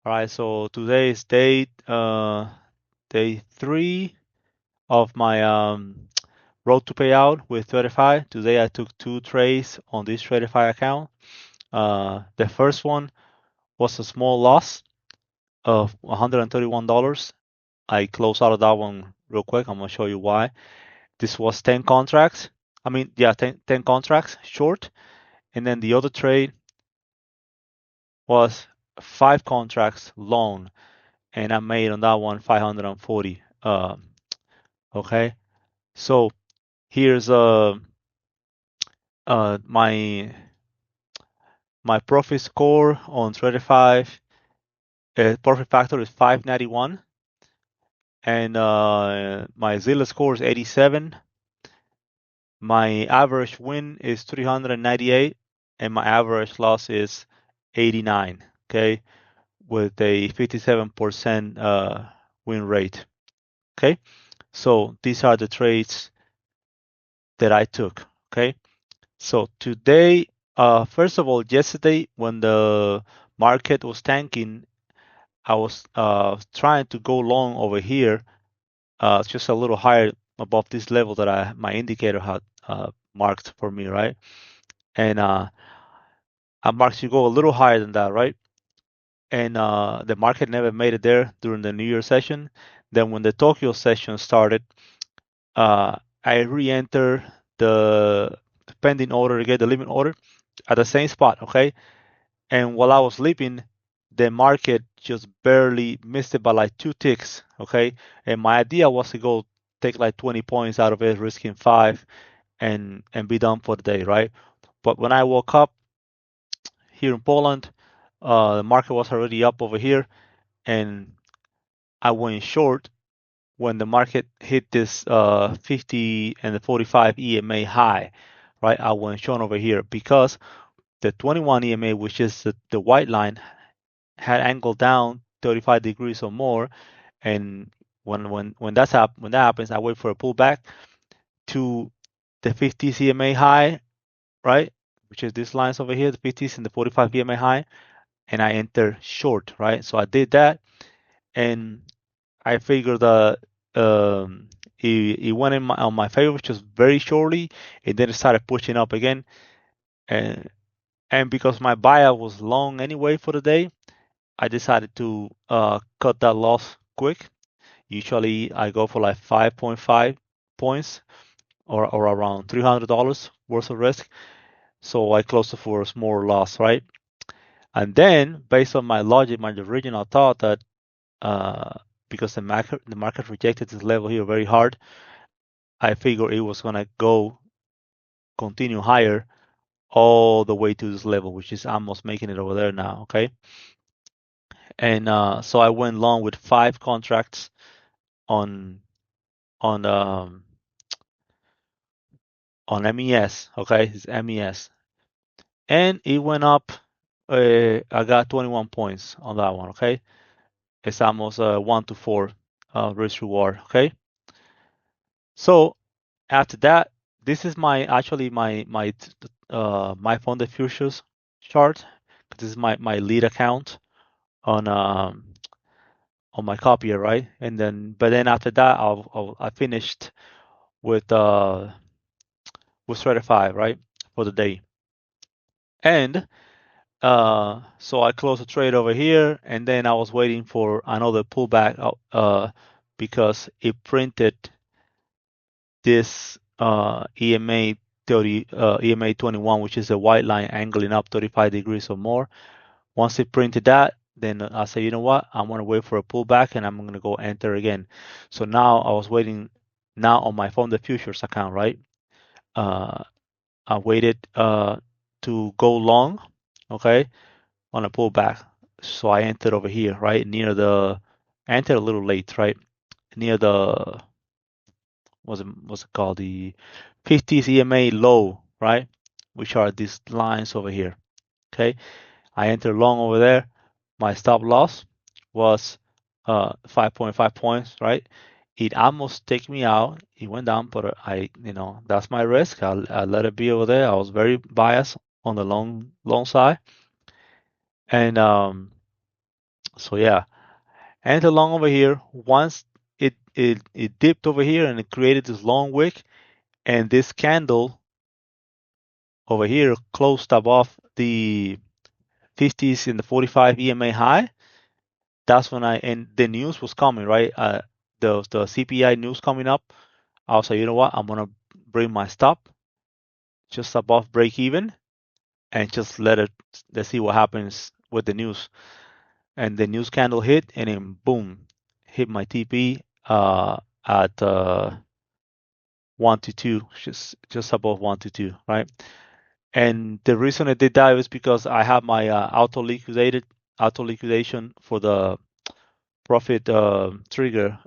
All right, so today is day 3 of my road to payout with Tradeify. Today I took 2 trades on this Tradeify account. The first one was a small loss of $131. I closed out of that one real quick. I'm gonna show you why. This was 10 contracts. I mean, yeah, 10 contracts short, and then the other trade was 5 contracts long, and I made on that one 540. Okay, so here's my profit score on Tradeify. Profit factor is 591, and my Zilla score is 87. My average win is 398, and my average loss is 89. Okay, with a 57% win rate. Okay, so these are the trades that I took. Okay, so today, first of all, yesterday when the market was tanking, I was trying to go long over here, just a little higher above this level that my indicator had marked for me, right? And I marked to go a little higher than that, right? And the market never made it there during the New Year session. Then when the Tokyo session started, I re-enter the pending order to get the limit order at the same spot, okay? And while I was sleeping, the market just barely missed it by like 2 ticks, okay? And my idea was to go take like 20 points out of it, risking 5 and be done for the day, right? But when I woke up here in Poland, the market was already up over here, and I went short when the market hit this 50 and the 45 EMA high, right? I went short over here because the 21 EMA, which is the white line, had angled down 35 degrees or more, and when that happens, I wait for a pullback to the 50 EMA high, right? Which is these lines over here, the 50s and the 45 EMA high, and I enter short, right? So I did that, and I figured that it went on my favor just very shortly, and then it started pushing up again, and because my buyout was long anyway for the day, I decided to cut that loss quick. Usually I go for like 5.5 points or around $300 worth of risk. So I closed it for a small loss, right? And then based on my logic, my original thought that uh, because the market rejected this level here very hard, I figured it was gonna continue higher all the way to this level, which is almost making it over there now. Okay, and so I went long with 5 contracts on on um, on MES. Okay, it's MES, and it went up. I got 21 points on that one. Okay, it's almost 1 to 4 risk reward. Okay, so after that, this is my funded futures chart. This is my lead account on my copier, right? And then, but then after that, I finished with Tradeify, right, for the day. And so I closed the trade over here, and then I was waiting for another pullback because it printed this EMA 30, EMA 21, which is a white line angling up 35 degrees or more. Once it printed that, then I say, you know what? I'm gonna wait for a pullback, and I'm gonna go enter again. So now I was waiting now on my funded futures account, right? Uh, I waited to go long, okay, on a pullback. So I entered over here, right, I entered a little late, right, near the what's it called, the 50 EMA low, right, which are these lines over here. Okay, I entered long over there. My stop loss was 5.5 points, right? It almost took me out. It went down, but that's my risk. I let it be over there. I was very biased on the long side, and So yeah, entered long over here. Once it dipped over here and it created this long wick, and this candle over here closed above the 50s in the 45 EMA high. That's when and the news was coming, right? The CPI news coming up. I was like, you know what? I'm gonna bring my stop just above break even and just let's see what happens with the news. And the news candle hit, and then boom, hit my TP at 122, just above 122, right? And the reason I did that was because I have my auto liquidation for the profit trigger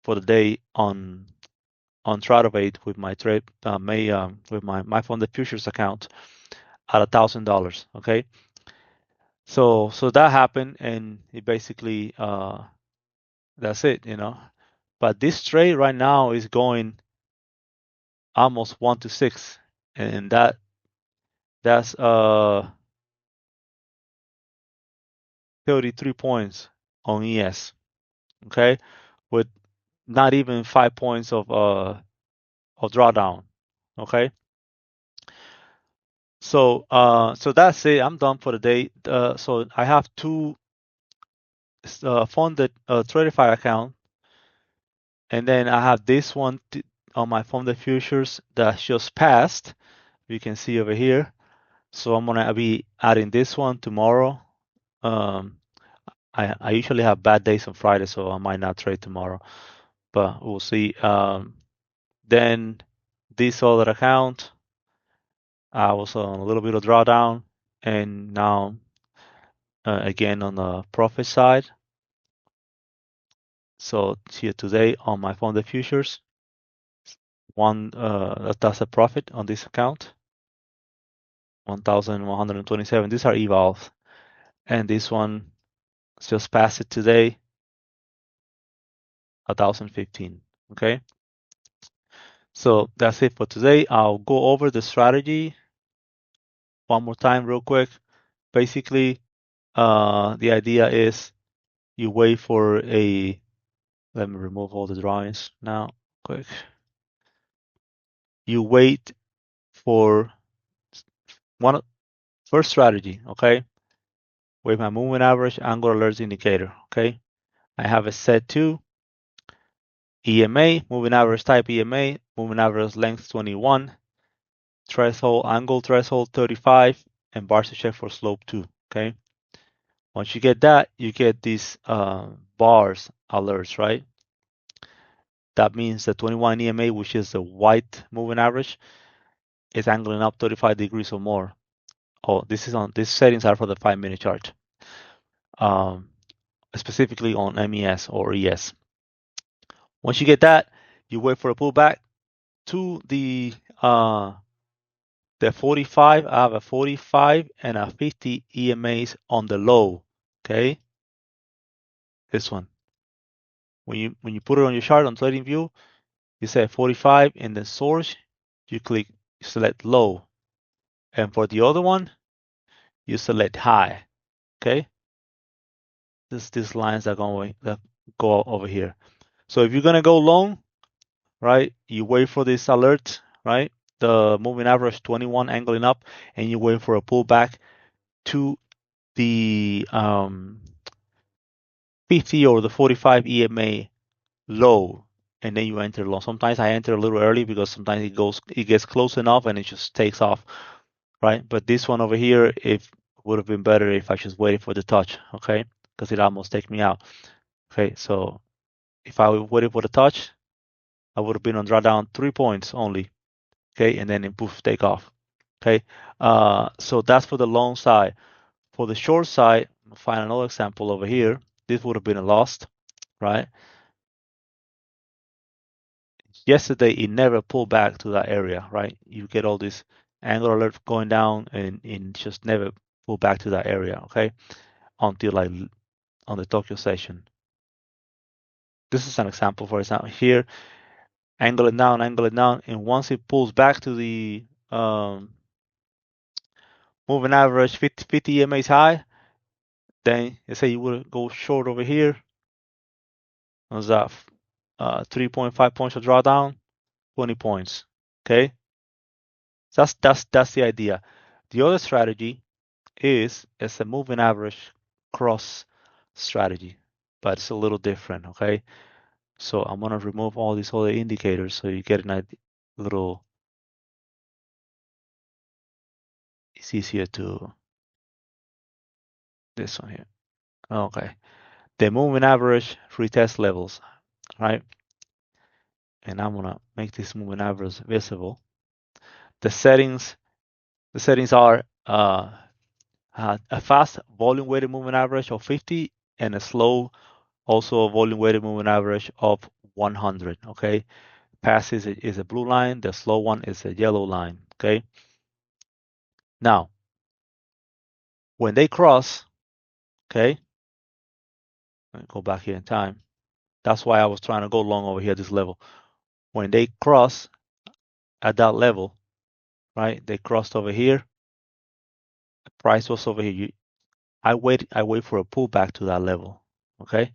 for the day on Tradeify with my trade with my funded futures account at $1,000. Okay, so that happened, and it basically that's it, you know. But this trade right now is going almost 1 to 6, and that's 33 points on ES. Okay, with not even 5 points of drawdown. Okay, so that's it. I'm done for the day. So I have two funded Tradeify account, and then I have this one on my funded futures that just passed. You can see over here. So I'm gonna be adding this one tomorrow. Um, I usually have bad days on Friday, so I might not trade tomorrow, but we'll see. Then this other account, I was on a little bit of drawdown, and now again on the profit side. So here today on my funded futures, that's a profit on this account, 1,127. These are evals, and this one just passed it today, 1,015. Okay, so that's it for today. I'll go over the strategy one more time real quick. Basically, the idea is you wait for a. Let me remove all the drawings now, quick. You wait for one first strategy, okay? With my moving average angle alerts indicator, okay? I have it set to EMA, moving average type EMA, moving average length 21, threshold angle threshold 35, and bars to check for slope 2, okay? Once you get that, you get these bars alerts, right? That means the 21 EMA, which is the white moving average, is angling up 35 degrees or more. Oh, these settings are for the 5-minute chart, specifically on MES or ES. Once you get that, you wait for a pullback to the 45. I have a 45 and a 50 EMAs on the low. Okay, this one. When you put it on your chart on TradingView, you say 45 in the source. You select low, and for the other one, you select high. Okay, these lines are going that go over here. So if you're gonna go long, right, you wait for this alert, right? The moving average 21 angling up, and you wait for a pullback to the 50 or the 45 EMA low, and then you enter long. Sometimes I enter a little early because sometimes it gets close enough and it just takes off, right? But this one over here, it would have been better if I just waited for the touch, okay? Because it almost take me out. Okay, so if I waited for the touch, I would have been on drawdown 3 points only, okay, and then it poof, take off, okay. So that's for the long side. For the short side, I'll find another example over here. This would have been a loss, right? Yesterday, it never pulled back to that area, right? You get all this angle alert going down, and just never pull back to that area, okay, until like on the Tokyo session. This is an example. For example, here, angle it down, and once it pulls back to the moving average 50 EMAs high, Then let's say you would go short over here. What's that? 3.5 points of drawdown, 20 points. Okay, that's the idea. The other strategy is it's a moving average cross strategy, but it's a little different. Okay, so I'm gonna remove all these other indicators so you get a little. It's easier to this one here. Okay, the moving average retest levels, right? And I'm gonna make this moving average visible. The settings are a fast volume weighted moving average of 50 and a slow also a volume weighted moving average of 100. Okay, fast is a blue line, the slow one is a yellow line. Okay, now when they cross, okay, let me go back here in time. That's why I was trying to go long over here this level. When they cross at that level, right? They crossed over here. The price was over here. I wait for a pullback to that level. Okay.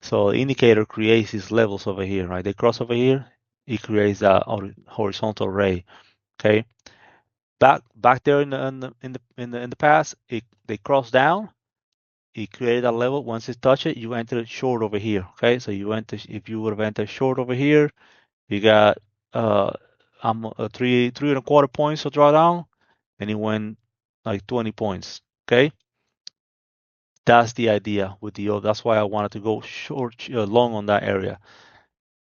So the indicator creates these levels over here, right? They cross over here. It creates a horizontal ray. Okay. Back there in the past, they cross down. It created a level. Once it touch it, you enter short over here. Okay. So you enter if you would have entered short over here, you got uh three and a quarter points of drawdown, and it went like 20 points. Okay. That's the idea with the that's why I wanted to go short long on that area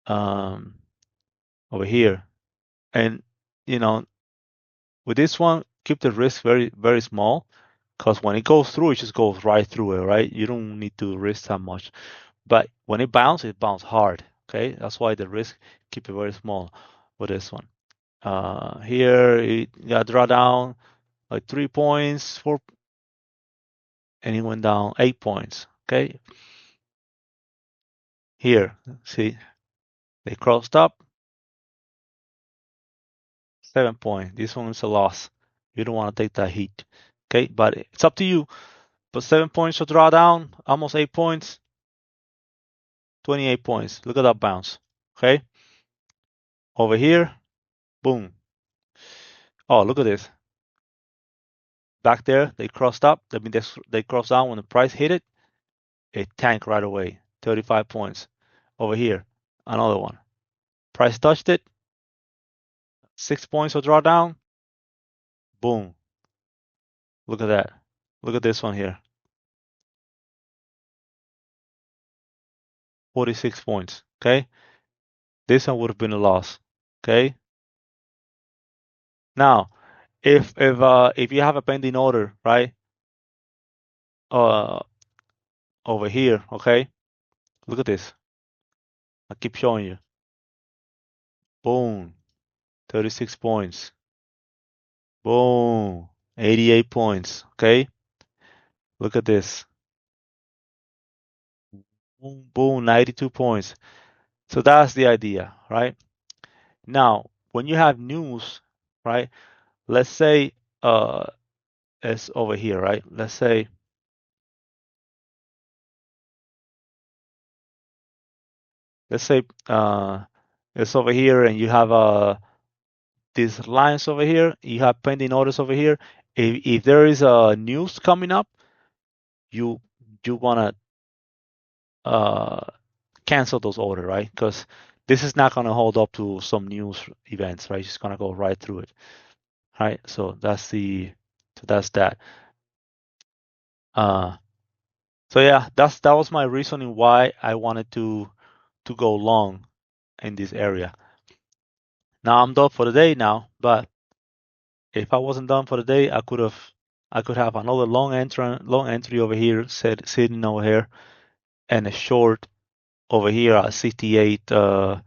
over here. And you know, with this one, keep the risk very very small because when it goes through, it just goes right through it, right? You don't need to risk that much. But when it bounces hard. Okay, that's why the risk keep it very small with this one. Here it got draw down like 3 points, and it went down 8 points. Okay, here see they crossed up 7 point. This one is a loss. You don't want to take that heat. Okay, but it's up to you. But 7 points to draw down, almost 8 points, 28 points. Look at that bounce. Okay, over here, boom. Oh, look at this. Back there, they crossed up. I mean, they crossed down when the price hit it. It tanked right away. 35 points. Over here, another one. Price touched it. 6 points of drawdown. Boom. Look at that. Look at this one here. 46 points. Okay. This one would have been a loss. Okay. Now, if you have a pending order, right? Uh, over here. Okay. Look at this. I keep showing you. Boom. 36 points. Boom. 88 points. Okay. Look at this. Boom, boom, 92 points. So that's the idea, right? Now, when you have news, right? Let's say it's over here, right? Let's say it's over here and you have these lines over here, you have pending orders over here. If there is a news coming up, you wanna uh cancel those orders, right? Because this is not gonna hold up to some news events, right? It's just gonna go right through it, right? So that's that. Uh, so yeah, that was my reasoning why I wanted to go long in this area. Now I'm done for the day now, but if I wasn't done for the day, I could have another long entry over here sitting over here and a short over here at 68 CTA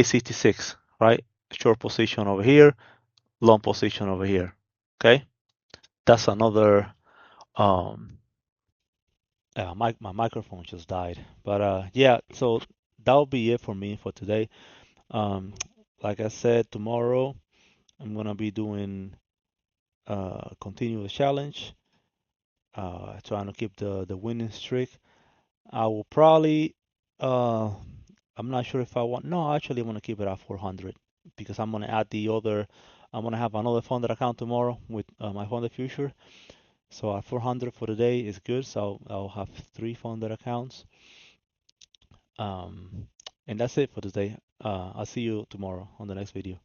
66, right? Short position over here, long position over here. Okay? That's another my microphone just died. But yeah, so that'll be it for me for today. Um like I said, tomorrow I'm gonna be doing continuous challenge trying to keep the winning streak. I will probably, uh, I'm not sure if I want, no, actually, I want to keep it at 400 because I'm going to add I'm going to have another funded account tomorrow with my funded future. So at 400 for the day is good. So I'll have three funded accounts. Um, and that's it for today. I'll see you tomorrow on the next video.